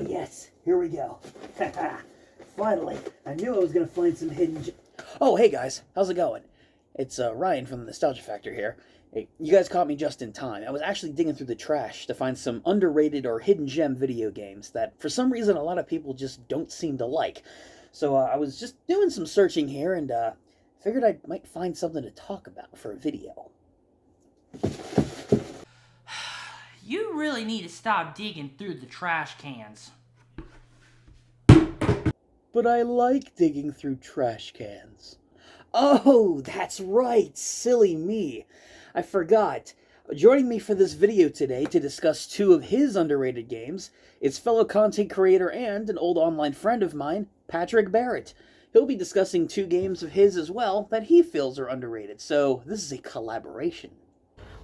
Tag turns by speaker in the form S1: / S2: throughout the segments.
S1: Yes, here we go. Finally, I knew I was gonna find some hidden Oh, hey guys, how's it going? It's Ryan from the Nostalgia Factor here. Hey, you guys caught me just in time. I was actually digging through the trash to find some underrated or hidden gem video games that, for some reason, a lot of people just don't seem to like. So I was just doing some searching here and figured I might find something to talk about for a video.
S2: You really need to stop digging through the trash cans.
S1: But I like digging through trash cans. Oh, that's right, silly me. I forgot. Joining me for this video today to discuss two of his underrated games is fellow content creator and an old online friend of mine, Patrick Barrett. He'll be discussing two games of his as well that he feels are underrated, so this is a collaboration.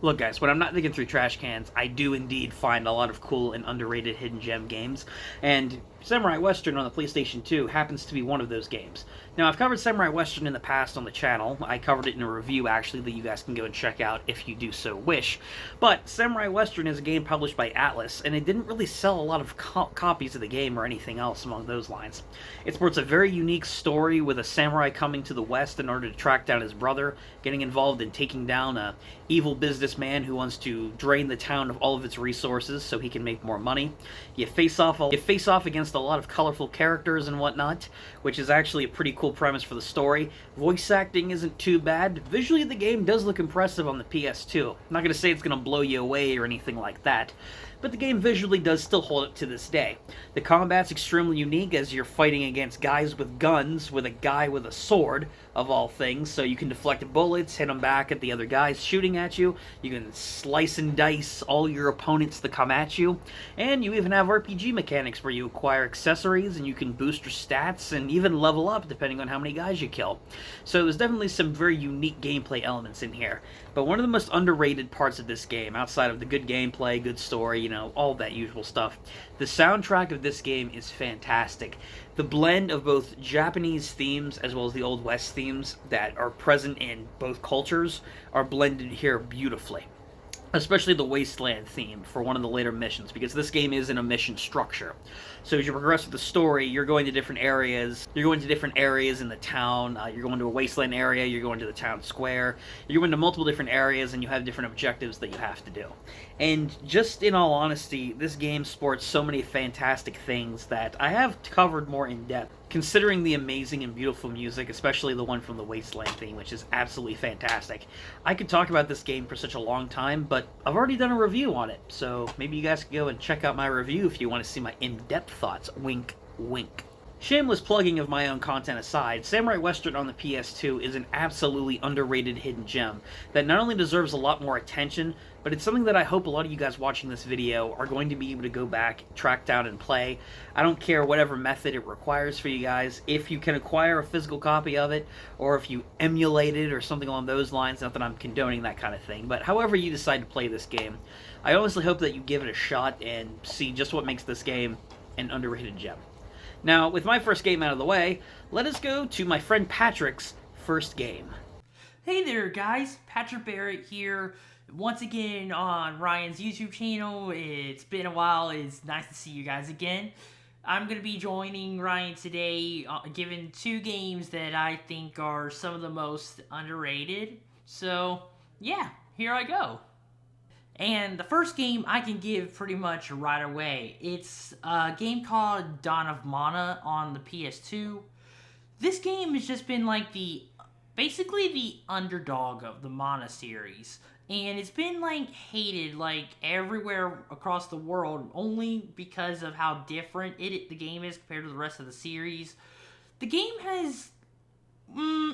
S2: Look, guys, when I'm not digging through trash cans, I do indeed find a lot of cool and underrated hidden gem games, and Samurai Western on the PlayStation 2 happens to be one of those games. Now, I've covered Samurai Western in the past on the channel. I covered it in a review, actually, that you guys can go and check out if you do so wish. But Samurai Western is a game published by Atlas, and it didn't really sell a lot of copies of the game or anything else along those lines. It sports a very unique story with a samurai coming to the West in order to track down his brother, getting involved in taking down a evil businessman who wants to drain the town of all of its resources so he can make more money. You face off against a lot of colorful characters and whatnot, which is actually a pretty cool premise for the story. Voice acting isn't too bad. Visually, the game does look impressive on the PS2. I'm not going to say it's going to blow you away or anything like that, but the game visually does still hold up to this day. The combat's extremely unique as you're fighting against guys with guns with a guy with a sword, of all things, so you can deflect bullets, hit them back at the other guys shooting at you, you can slice and dice all your opponents that come at you, and you even have RPG mechanics where you acquire accessories and you can boost your stats and even level up depending on how many guys you kill. So there's definitely some very unique gameplay elements in here. But one of the most underrated parts of this game, outside of the good gameplay, good story, you know, all that usual stuff, the soundtrack of this game is fantastic. The blend of both Japanese themes as well as the Old West themes that are present in both cultures are blended here beautifully. Especially the Wasteland theme for one of the later missions, because this game is in a mission structure. So as you progress with the story, you're going to different areas. You're going to different areas in the town. You're going to a Wasteland area. You're going to the town square. You're going to multiple different areas, and you have different objectives that you have to do. And just in all honesty, this game sports so many fantastic things that I have covered more in depth. Considering the amazing and beautiful music, especially the one from the Wasteland theme, which is absolutely fantastic. I could talk about this game for such a long time, but I've already done a review on it, so maybe you guys can go and check out my review if you want to see my in-depth thoughts. Wink, wink. Shameless plugging of my own content aside, Samurai Western on the PS2 is an absolutely underrated hidden gem that not only deserves a lot more attention, but it's something that I hope a lot of you guys watching this video are going to be able to go back, track down, and play. I don't care whatever method it requires for you guys. If you can acquire a physical copy of it, or if you emulate it or something along those lines, not that I'm condoning that kind of thing, but however you decide to play this game, I honestly hope that you give it a shot and see just what makes this game an underrated gem. Now, with my first game out of the way, let us go to my friend Patrick's first game.
S3: Hey there guys, Patrick Barrett here, once again on Ryan's YouTube channel. It's been a while, it's nice to see you guys again. I'm going to be joining Ryan today, giving two games that I think are some of the most underrated. So, yeah, here I go. And the first game I can give pretty much right away. It's a game called Dawn of Mana on the PS2. This game has just been like basically the underdog of the Mana series. And it's been like hated like everywhere across the world only because of how different the game is compared to the rest of the series. The game has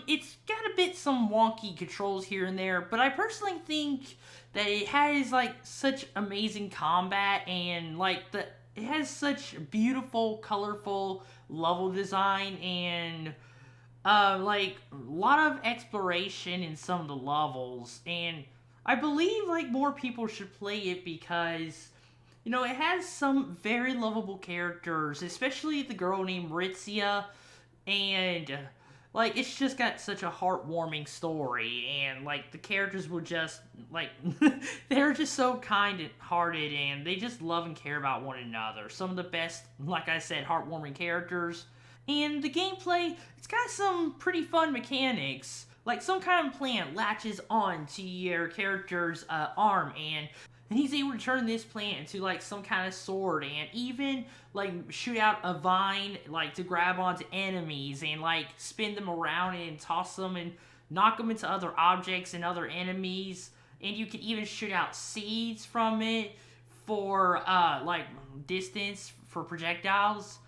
S3: it's got a bit some wonky controls here and there, but I personally think that it has like such amazing combat and like it has such beautiful, colorful level design and like a lot of exploration in some of the levels, and I believe like more people should play it because you know it has some very lovable characters, especially the girl named Ritzia, and Like, it's just got such a heartwarming story, and, like, the characters were just, like, they're just so kind-hearted, and they just love and care about one another. Some of the best, like I said, heartwarming characters. And the gameplay, it's got some pretty fun mechanics. Like, some kind of plant latches on to your character's arm, and he's able to turn this plant into, like, some kind of sword, and even, like, shoot out a vine, like, to grab onto enemies, and, like, spin them around and toss them and knock them into other objects and other enemies. And you can even shoot out seeds from it for, like, distance for projectiles.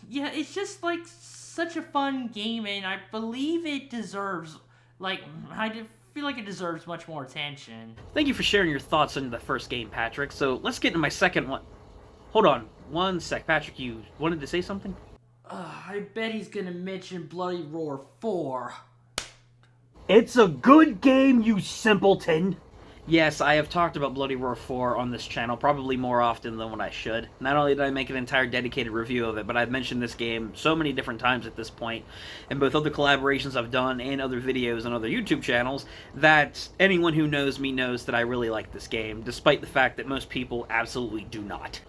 S3: Yeah, it's just, like, such a fun game, and I believe it deserves, like, I feel like it deserves much more attention.
S2: Thank you for sharing your thoughts on the first game, Patrick. So let's get into my second one. Hold on one sec. Patrick, you wanted to say something?
S3: I bet he's gonna mention Bloody Roar 4.
S1: It's a good game, you simpleton.
S2: Yes, I have talked about Bloody Roar 4 on this channel, probably more often than what I should. Not only did I make an entire dedicated review of it, but I've mentioned this game so many different times at this point, in both other collaborations I've done and other videos on other YouTube channels, that anyone who knows me knows that I really like this game, despite the fact that most people absolutely do not.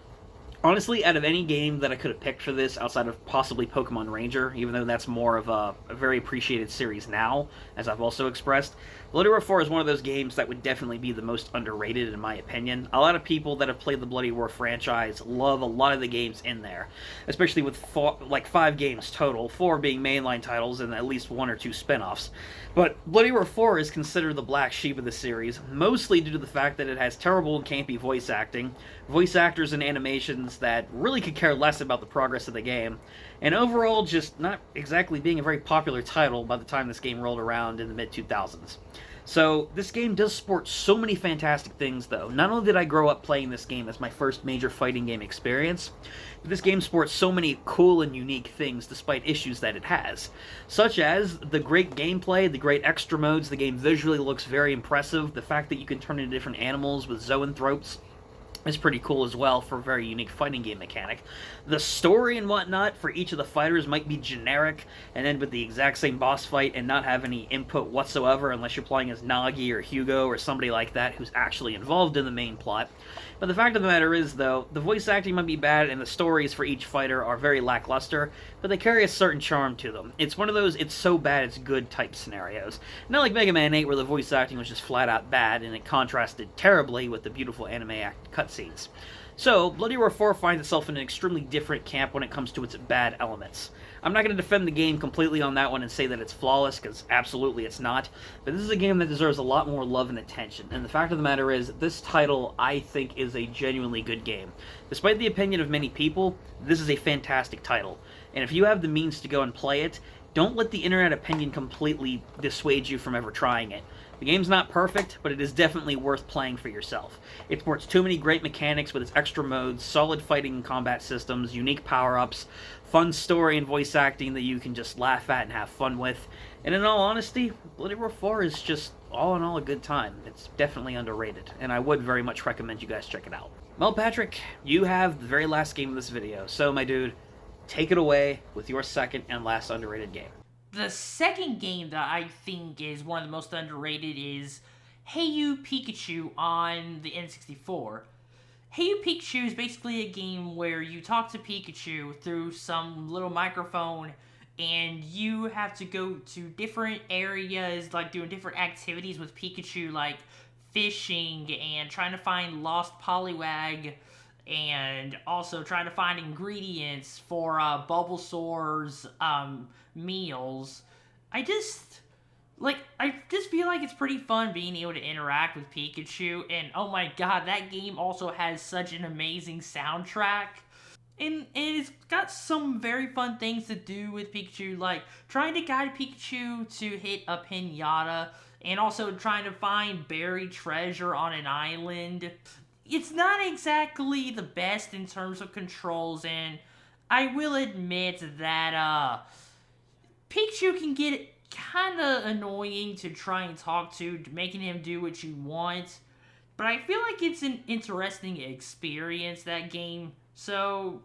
S2: Honestly, out of any game that I could have picked for this, outside of possibly Pokemon Ranger, even though that's more of a very appreciated series now, as I've also expressed, Bloody Roar 4 is one of those games that would definitely be the most underrated in my opinion. A lot of people that have played the Bloody Roar franchise love a lot of the games in there, especially with 5 games total, 4 being mainline titles and at least 1 or 2 spin-offs. But Bloody Roar 4 is considered the black sheep of the series, mostly due to the fact that it has terrible and campy voice acting, voice actors and animations that really could care less about the progress of the game, and overall just not exactly being a very popular title by the time this game rolled around in the mid-2000s. So, this game does sport so many fantastic things, though. Not only did I grow up playing this game as my first major fighting game experience, but this game sports so many cool and unique things despite issues that it has. Such as the great gameplay, the great extra modes, the game visually looks very impressive, the fact that you can turn into different animals with zoanthropes is pretty cool as well for a very unique fighting game mechanic. The story and whatnot for each of the fighters might be generic and end with the exact same boss fight and not have any input whatsoever unless you're playing as Nagi or Hugo or somebody like that who's actually involved in the main plot. But the fact of the matter is, though, the voice acting might be bad and the stories for each fighter are very lackluster, but they carry a certain charm to them. It's one of those it's so bad it's good type scenarios. Not like Mega Man 8 where the voice acting was just flat out bad and it contrasted terribly with the beautiful anime cutscenes. So, Bloody Roar 4 finds itself in an extremely different camp when it comes to its bad elements. I'm not going to defend the game completely on that one and say that it's flawless, because absolutely it's not, but this is a game that deserves a lot more love and attention, and the fact of the matter is, this title, I think, is a genuinely good game. Despite the opinion of many people, this is a fantastic title, and if you have the means to go and play it, don't let the internet opinion completely dissuade you from ever trying it. The game's not perfect, but it is definitely worth playing for yourself. It sports too many great mechanics with its extra modes, solid fighting and combat systems, unique power-ups, fun story and voice acting that you can just laugh at and have fun with. And in all honesty, Bloody Roar 4 is just all in all a good time. It's definitely underrated, and I would very much recommend you guys check it out. Well, Patrick, you have the very last game of this video, so my dude, take it away with your second and last underrated game.
S3: The second game that I think is one of the most underrated is Hey You Pikachu on the N64. Hey You Pikachu is basically a game where you talk to Pikachu through some little microphone and you have to go to different areas, like doing different activities with Pikachu, like fishing and trying to find lost Poliwag, and also trying to find ingredients for Bulbasaur's meals. I just feel like it's pretty fun being able to interact with Pikachu, and oh my god, that game also has such an amazing soundtrack. And it's got some very fun things to do with Pikachu, like trying to guide Pikachu to hit a pinata, and also trying to find buried treasure on an island. It's not exactly the best in terms of controls, and I will admit that Pikachu can get kind of annoying to try and talk to, making him do what you want. But I feel like it's an interesting experience, that game. So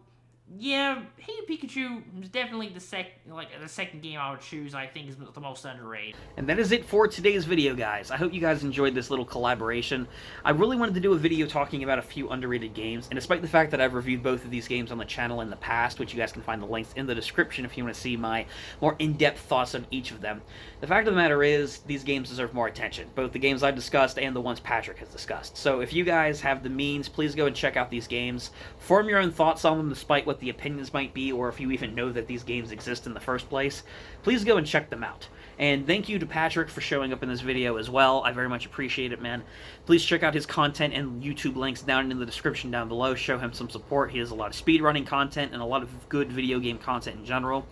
S3: yeah, Hey You Pikachu is definitely the second game I would choose. I think is the most underrated.
S2: And that is it for today's video, guys. I hope you guys enjoyed this little collaboration. I really wanted to do a video talking about a few underrated games, and despite the fact that I've reviewed both of these games on the channel in the past, which you guys can find the links in the description if you want to see my more in-depth thoughts on each of them, the fact of the matter is, these games deserve more attention, both the games I've discussed and the ones Patrick has discussed. So if you guys have the means, please go and check out these games. Form your own thoughts on them despite what the opinions might be, or if you even know that these games exist in the first place. Please go and check them out. And thank you to Patrick for showing up in this video as well. I very much appreciate it, man. Please check out his content and YouTube links down in the description down below. Show him some support. He has a lot of speedrunning content and a lot of good video game content in general.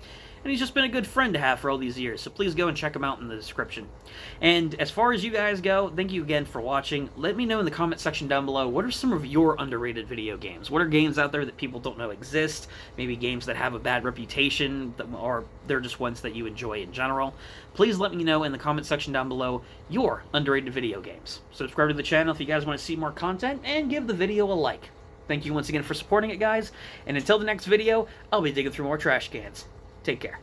S2: And he's just been a good friend to have for all these years, so please go and check him out in the description. And as far as you guys go, thank you again for watching. Let me know in the comment section down below, what are some of your underrated video games? What are games out there that people don't know exist? Maybe games that have a bad reputation, or they're just ones that you enjoy in general. Please let me know in the comment section down below your underrated video games. Subscribe to the channel if you guys want to see more content, and give the video a like. Thank you once again for supporting it, guys, and until the next video, I'll be digging through more trash cans. Take care.